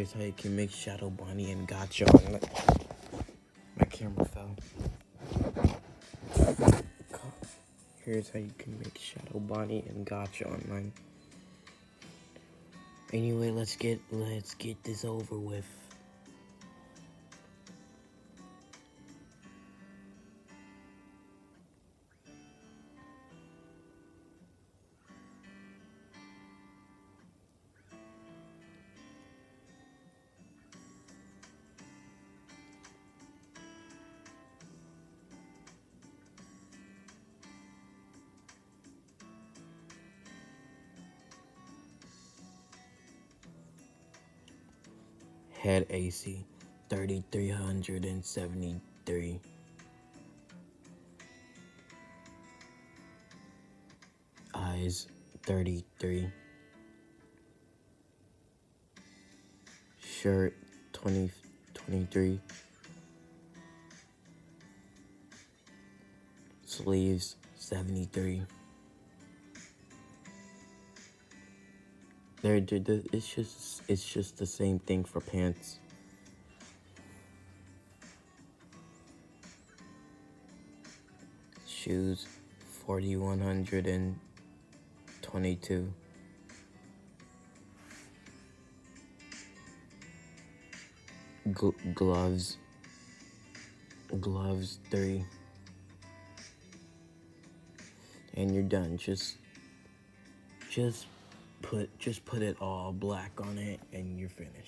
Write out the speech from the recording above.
Here's how you can make Shadow Bonnie and gacha on my camera fell. Here's how you can make Shadow Bonnie and gacha online. Anyway, let's get this over with. Head AC 3373. Eyes 33. Shirt 23. Sleeves 73. It's just the same thing for pants. Shoes 4122. Gloves 3. And you're done. Just put it all black on it and you're finished.